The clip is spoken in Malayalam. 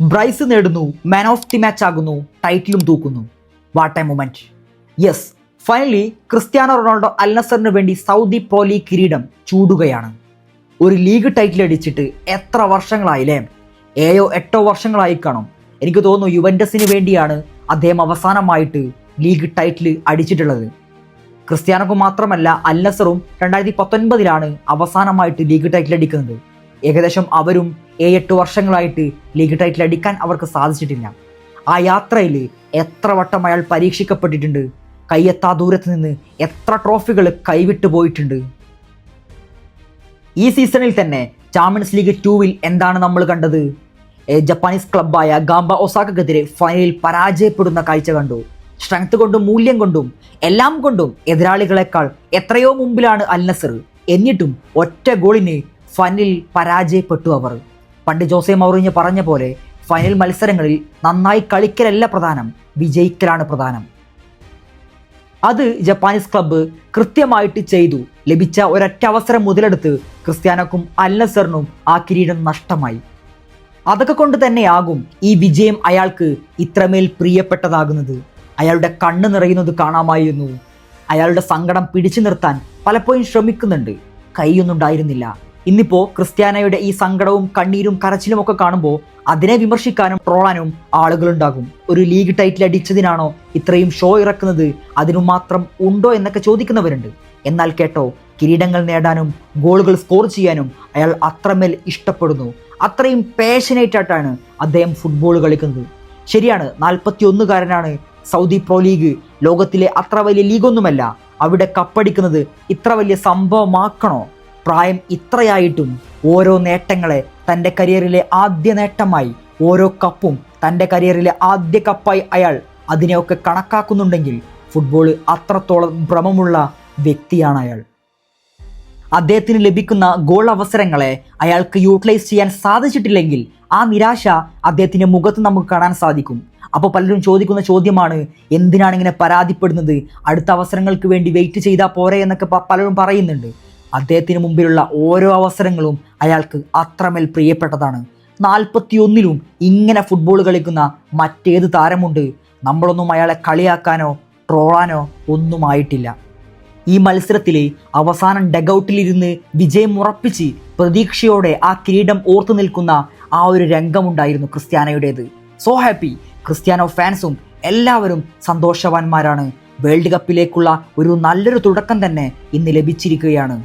ബ്രൈസ് നേടുന്നു, മാൻ ഓഫ് ദി മാച്ച് ആകുന്നു, ടൈറ്റിലും തൂക്കുന്നു. What a moment. Yes, finally Cristiano Ronaldo Al നസറിന് വേണ്ടി സൗദി പ്രോ ലീഗ് കിരീടം ചൂടുകയാണ്. ഒരു ലീഗ് ടൈറ്റിൽ അടിച്ചിട്ട് എത്ര വർഷങ്ങളായില്ലേ? 7-8 വർഷങ്ങളായി കാണും. എനിക്ക് തോന്നുന്നു യുവന്റസിന് വേണ്ടിയാണ് അദ്ദേഹം അവസാനമായിട്ട് ലീഗ് ടൈറ്റിൽ അടിച്ചിട്ടുള്ളത്. ക്രിസ്ത്യാനോക്ക് മാത്രമല്ല, അൽ നസറും 2019 അവസാനമായിട്ട് ലീഗ് ടൈറ്റിൽ അടിക്കുന്നത്. ഏകദേശം അവരും 7-8 വർഷങ്ങളായിട്ട് ലീഗ് ടൈറ്റിൽ അടിക്കാൻ അവർക്ക് സാധിച്ചിട്ടില്ല. ആ യാത്രയിൽ എത്ര വട്ടം അയാൾ പരീക്ഷിക്കപ്പെട്ടിട്ടുണ്ട്, കയ്യെത്താ ദൂരത്ത് നിന്ന് എത്ര ട്രോഫികൾ കൈവിട്ടു പോയിട്ടുണ്ട്. ഈ സീസണിൽ തന്നെ ചാമ്പ്യൻസ് ലീഗ് 2 എന്താണ് നമ്മൾ കണ്ടത്? ജപ്പാനീസ് ക്ലബ്ബായ ഗാംബ ഒസാക്കക്കെതിരെ ഫൈനലിൽ പരാജയപ്പെടുന്ന കാഴ്ച കണ്ടു. സ്ട്രെങ്ത് കൊണ്ടും മൂല്യം കൊണ്ടും എല്ലാം കൊണ്ടും എതിരാളികളെക്കാൾ എത്രയോ മുമ്പിലാണ് അൽ നസർ. എന്നിട്ടും ഒറ്റ ഗോളിന് ഫൈനലിൽ പരാജയപ്പെട്ടു അവർ. പണ്ട് ജോസെ മൗറിഞ്ഞ് പറഞ്ഞ പോലെ ഫൈനൽ മത്സരങ്ങളിൽ നന്നായി കളിക്കലല്ല പ്രധാനം, വിജയിക്കലാണ് പ്രധാനം. അത് ജപ്പാനീസ് ക്ലബ്ബ് കൃത്യമായിട്ട് ചെയ്തു. ലഭിച്ച ഒരൊറ്റ അവസരം മുതലെടുത്ത് ക്രിസ്ത്യാനോക്കും അൽ നസറിനും ആ കിരീടം നഷ്ടമായി. അതൊക്കെ കൊണ്ട് തന്നെയാകും ഈ വിജയം അയാൾക്ക് ഇത്രമേൽ പ്രിയപ്പെട്ടതാകുന്നത്. അയാളുടെ കണ്ണ് നിറയുന്നത് കാണാമായിരുന്നു. അയാളുടെ സങ്കടം പിടിച്ചു നിർത്താൻ പലപ്പോഴും ശ്രമിക്കുന്നുണ്ട്, കൈയൊന്നുണ്ടായിരുന്നില്ല. ഇന്നിപ്പോൾ ക്രിസ്ത്യാനോയുടെ ഈ സങ്കടവും കണ്ണീരും കരച്ചിലും ഒക്കെ കാണുമ്പോൾ അതിനെ വിമർശിക്കാനും ട്രോളാനും ആളുകളുണ്ടാകും. ഒരു ലീഗ് ടൈറ്റിൽ അടിച്ചതിനാണോ ഇത്രയും ഷോ ഇറക്കുന്നത്, അതിനു മാത്രം ഉണ്ടോ എന്നൊക്കെ ചോദിക്കുന്നവരുണ്ട്. എന്നാൽ കേട്ടോ, കിരീടങ്ങൾ നേടാനും ഗോളുകൾ സ്കോർ ചെയ്യാനും അയാൾ അത്രമേൽ ഇഷ്ടപ്പെടുന്നു. അത്രയും പാഷനേറ്റ് ആയിട്ടാണ് അദ്ദേഹം ഫുട്ബോൾ കളിക്കുന്നത്. ശരിയാണ്, 41കാരനാണ്. സൗദി പ്രോ ലീഗ് ലോകത്തിലെ അത്ര വലിയ ലീഗൊന്നുമല്ല. അവിടെ കപ്പടിക്കുന്നത് ഇത്ര വലിയ സംഭവമാക്കണോ? പ്രായം ഇത്രയായിട്ടും ഓരോ നേട്ടങ്ങളെ തൻ്റെ കരിയറിലെ ആദ്യ നേട്ടമായി, ഓരോ കപ്പും തൻ്റെ കരിയറിലെ ആദ്യ കപ്പായി അയാൾ അതിനെയൊക്കെ കണക്കാക്കുന്നുണ്ടെങ്കിൽ ഫുട്ബോൾ അത്രത്തോളം ഭ്രമമുള്ള വ്യക്തിയാണ് അയാൾ. അദ്ദേഹത്തിന് ലഭിക്കുന്ന ഗോൾ അവസരങ്ങളെ അയാൾക്ക് യൂട്ടിലൈസ് ചെയ്യാൻ സാധിച്ചിട്ടില്ലെങ്കിൽ ആ നിരാശ അദ്ദേഹത്തിൻ്റെ മുഖത്ത് നമുക്ക് കാണാൻ സാധിക്കും. അപ്പോൾ പലരും ചോദിക്കുന്ന ചോദ്യമാണ്, എന്തിനാണ് ഇങ്ങനെ പരാതിപ്പെടുന്നത്? അടുത്ത അവസരങ്ങൾക്ക് വേണ്ടി വെയിറ്റ് ചെയ്താൽ പോരെ എന്നൊക്കെ പലരും പറയുന്നുണ്ട്. അദ്ദേഹത്തിന് മുമ്പിലുള്ള ഓരോ അവസരങ്ങളും അയാൾക്ക് അത്രമേൽ പ്രിയപ്പെട്ടതാണ്. 41 ഇങ്ങനെ ഫുട്ബോൾ കളിക്കുന്ന മറ്റേത് താരമുണ്ട്? നമ്മളൊന്നും അയാളെ കളിയാക്കാനോ ട്രോളാനോ ഒന്നുമായിട്ടില്ല. ഈ മത്സരത്തിൽ അവസാനം ഡഗൌട്ടിലിരുന്ന് വിജയം ഉറപ്പിച്ച് പ്രതീക്ഷയോടെ ആ കിരീടം ഓർത്തു നിൽക്കുന്ന ആ ഒരു രംഗമുണ്ടായിരുന്നു ക്രിസ്ത്യാനോയുടേത്. So happy. ക്രിസ്ത്യാനോ ഫാൻസും എല്ലാവരും സന്തോഷവാന്മാരാണ്. വേൾഡ് കപ്പിലേക്കുള്ള ഒരു നല്ലൊരു തുടക്കം തന്നെ ഇന്ന് ലഭിച്ചിരിക്കുകയാണ്.